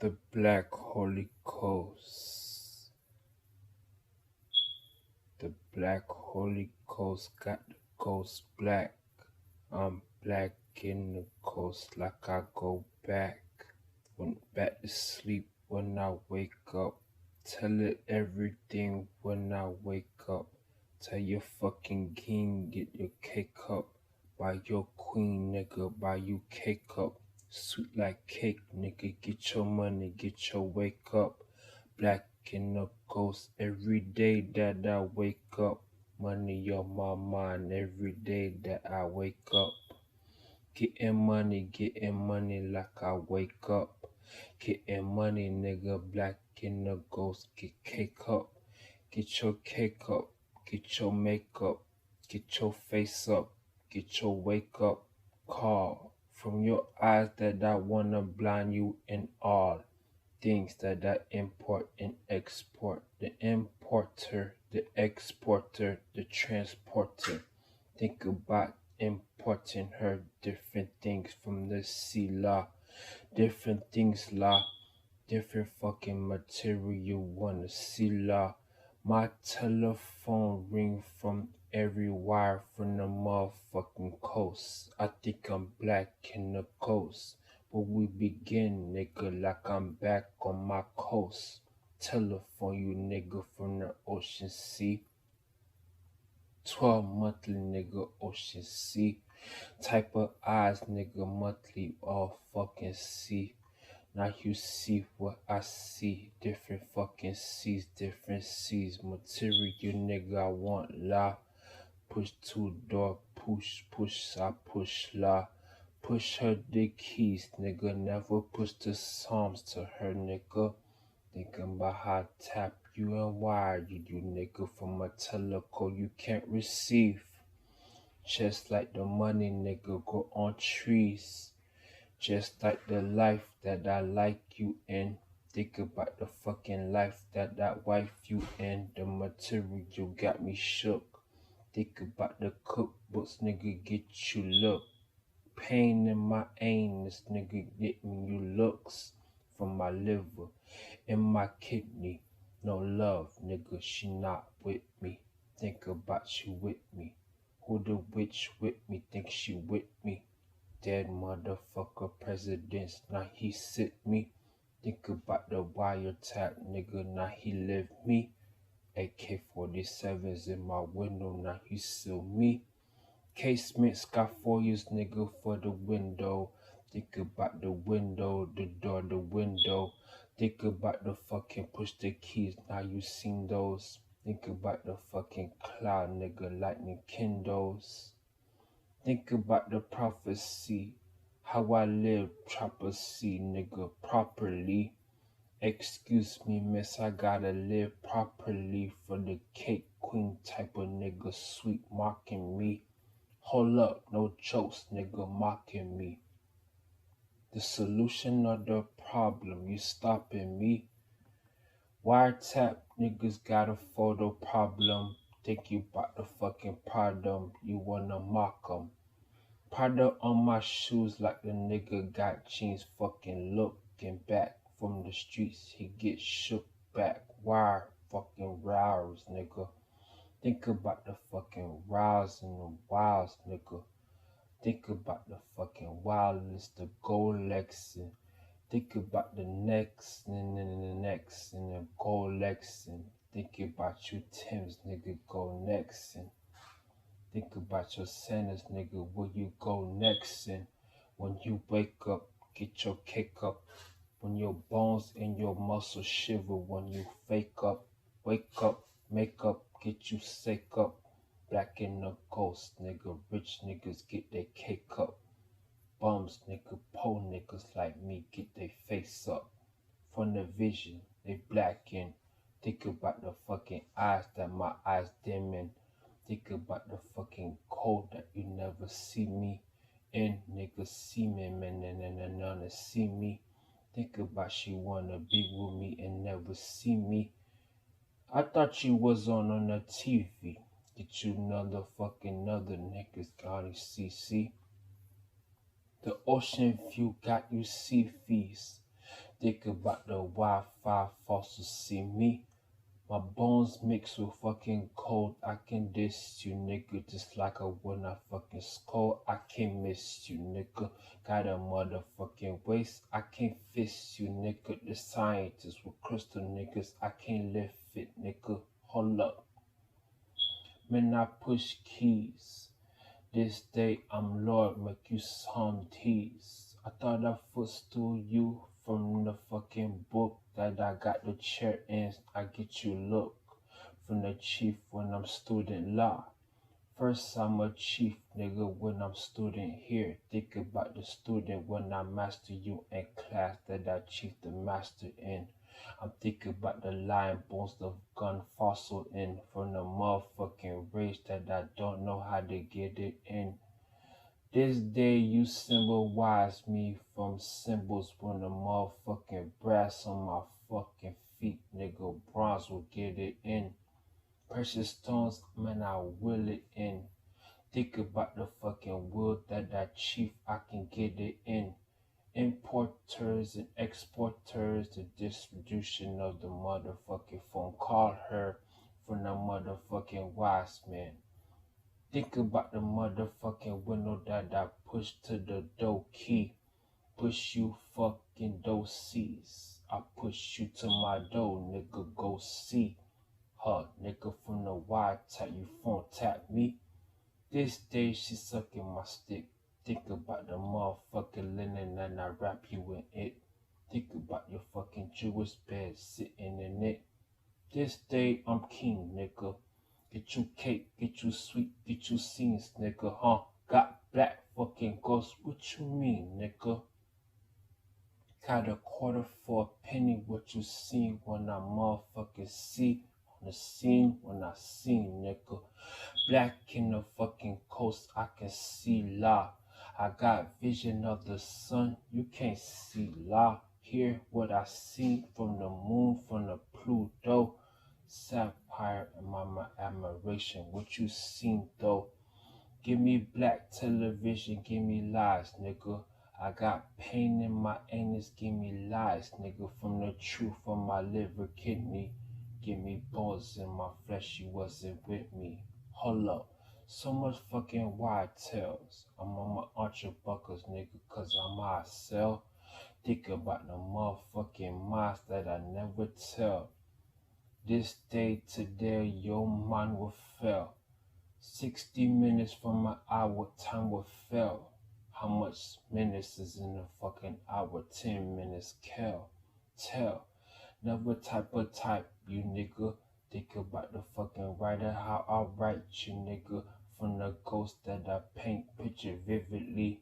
The Black Holy Coast. The Black Holy Coast got the ghost black. I'm black in the coast like I go back. Went back to sleep when I wake up. Tell it everything when I wake up. Tell your fucking king get your cake up. Buy your queen, nigga, buy you cake up. Sweet like cake, nigga, get your money, get your wake up. Black in the ghost every day that I wake up. Money on my mind every day that I wake up. Getting money like I wake up. Getting money, nigga, black in the ghost, get cake up. Get your cake up, get your makeup, get your face up, get your wake up call. From your eyes that I wanna blind you in all things that I import and export. The importer, the exporter, the transporter. Think about importing her different things from the sea law. Different things law. Different fucking material you wanna see law. My telephone ring from every wire from the motherfucking coast. I think I'm black in the coast. But we begin, nigga, like I'm back on my coast. Telephone you nigga from the ocean sea. 12 monthly nigga ocean sea. Type of eyes nigga monthly all fucking see. Now you see what I see. Different fucking seas, different seas. Material nigga I want la. Push two door, push, I push la. Push her the keys, nigga. Never push the psalms to her, nigga. Thinking about how I tap you and wire you nigga. From a teleco you can't receive. Just like the money, nigga, go on trees. Just like the life that I like you in. Think about the fucking life that wife you in. The material got me shook. Think about the cookbooks, nigga, get you look. Pain in my anus, nigga, get me you looks. From my liver, in my kidney. No love, nigga, she not with me. Think about you with me. Who the witch with me? Think she with me? Dead motherfucker presidents, now he sit me. Think about the wiretap, nigga, now he live me. AK-47s in my window, now he seal me. Casements got 4 years, nigga, for the window. Think about the window, the door, the window. Think about the fucking push the keys, now you seen those. Think about the fucking cloud, nigga, lightning kindles. Think about the prophecy, how I live prophecy, nigga, properly. Excuse me, miss, I gotta live properly for the cake queen type of nigga, sweet mocking me. Hold up, no jokes, nigga, mocking me. The solution of the problem, you stopping me. Wiretap niggas got a photo problem. Think you about the fucking problem, you wanna mock 'em. Prada on my shoes like the nigga got jeans, fucking looking back from the streets, he get shook back. Why fucking rouse, nigga? Think about the fucking rouse and the wilds, nigga. Think about the fucking wildness, the gold Lexin. Think about the next and then the next and the gold Lexin. Think about you Tims, nigga, go next and think about your sentence, nigga, where you go next. And when you wake up, get your cake up. When your bones and your muscles shiver, when you fake up, wake up, make up, get you sick up. Black in the ghost, nigga, rich niggas get their cake up. Bums, nigga, poor niggas like me get their face up. From the vision, they blacken. Think about the fucking eyes that my eyes dimming. Think about the fucking cold that you never see me in. Niggas see me, man, and none see me. Think about she wanna be with me and never see me. I thought you was on the TV. Get you another fucking other niggas got you CC. The ocean view got you sea feast. Think about the Wi-Fi fossils see me. My bones mixed with fucking cold. I can diss you, nigga, just like I when I fucking scold. I can't miss you, nigga. Got a motherfucking waist. I can't fist you, nigga. The scientists with crystal niggas. I can't lift it, nigga. Hold up. Man, I push keys. This day I'm Lord, make you some tease. I thought I footstool you from the fucking book that I got the chair in. I get you look from the chief when I'm student law. First I'm a chief nigga when I'm student here. Think about the student when I master you in class that I chief the master in. I'm thinking about the lion bones, the gun fossil in from the motherfucking race that I don't know how to get it in. This day you symbolize me from symbols when the motherfucking brass on my fucking feet, nigga. Bronze will get it in. Precious stones, man, I will it in. Think about the fucking will that chief, I can get it in. Importers and exporters, the distribution of the motherfucking phone. Call her from the motherfucking wise man. Think about the motherfucking window that I push to the door key. Push you fucking door seas. I push you to my door, nigga, go see her, nigga, from the wide tap. You phone tap me. This day she sucking my stick. Think about the motherfucking linen and I wrap you in it. Think about your fucking Jewish bed sitting in it. This day I'm king, nigga. Get you cake, get you sweet, get you scenes, nigga, huh? Got black fucking ghosts, what you mean, nigga? Got a quarter for a penny, what you seen when I motherfucking see on the scene when I seen, nigga. Black in the fucking coast, I can see La. I got vision of the sun, you can't see La. Hear what I see from the moon, from the Pluto. Sapphire and my admiration, what you seen though? Give me black television, give me lies, nigga. I got pain in my anus, give me lies, nigga. From the truth of my liver, kidney. Give me bones in my flesh, you wasn't with me. Hold up. So much fucking wide tails. I'm on my archer buckles, nigga, cause I'm myself. Think about the motherfucking minds that I never tell. This day today, your mind will fail. 60 minutes from an hour, time will fail. How much minutes is in a fucking hour? 10 minutes, tell. Never type, you nigga. Think about the fucking writer, how I write you, nigga. From the ghost that I paint, picture vividly.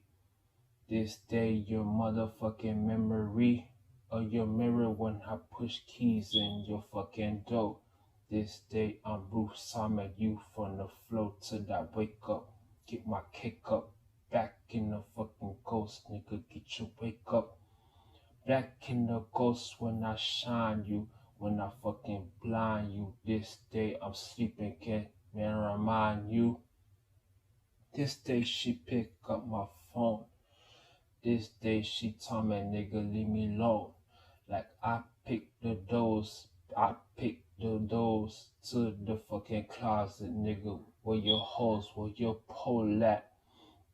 This day, your motherfucking memory of your mirror when I push keys in your fucking door. This day, I'm Bruce Simon, you from the floor till I wake up. Get my kick up. Back in the fucking ghost, nigga, get your wake up. Back in the ghost when I shine you, when I fucking blind you. This day, I'm sleeping, can't man remind you. This day, she pick up my phone. This day she told me, nigga, leave me alone. Like I picked the doors to the fucking closet, nigga. Where your hoes, where your pole at?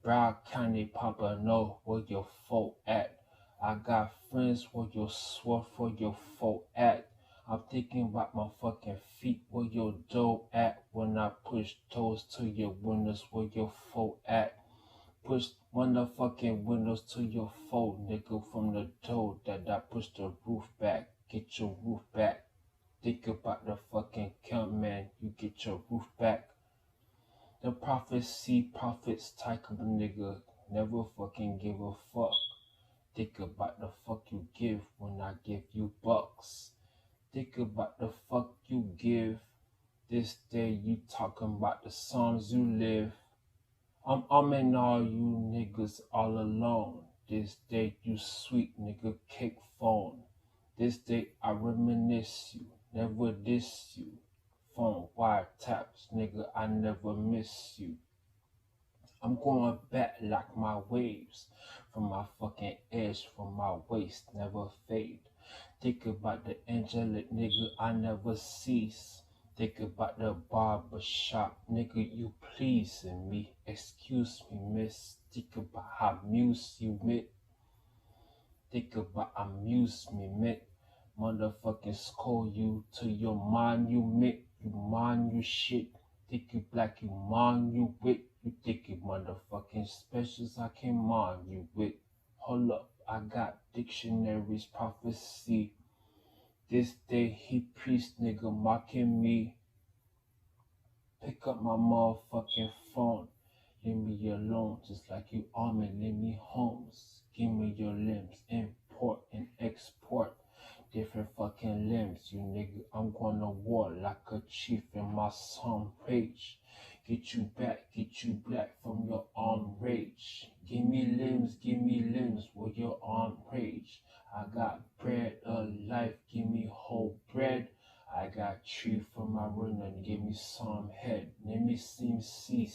Broward County, Papa, know where your folk at. I got friends where your sword for your folk at. I'm thinking about my fucking feet, where your dough at. When I push toes to your windows, where your folk at. Push motherfucking windows to your phone, nigga, from the door that I push the roof back. Get your roof back. Think about the fucking count, man. You get your roof back. The prophecy, prophets type of nigga. Never fucking give a fuck. Think about the fuck you give when I give you bucks. Think about the fuck you give. This day you talking about the songs you live. I'm in all you niggas all alone. This day you sweet nigga cake phone. This day I reminisce you, never diss you. Phone wire taps, nigga, I never miss you. I'm going back like my waves from my fucking edge, from my waist, never fade. Think about the angelic nigga, I never cease. Think about the barber shop, nigga, you pleasing me. Excuse me, miss. Think about how amuse you met. Think about amusement. Motherfucking score you to your monument. You mind you shit. Think you black, you mind you wit. You think you motherfucking specials I can mind you with. Hold up, I got dictionaries, prophecy. This day he preached, nigga, mocking me. Pick up my motherfucking phone. Leave me alone, just like you army, leave me homes. Give me your limbs, import and export. Different fucking limbs, you nigga. I'm going to war like a chief in my song rage. Get you back, get you black from your arm rage. Give me limbs with your arm rage. I got bread of life, give me whole bread. I got tree from my run and give me some head. Let me see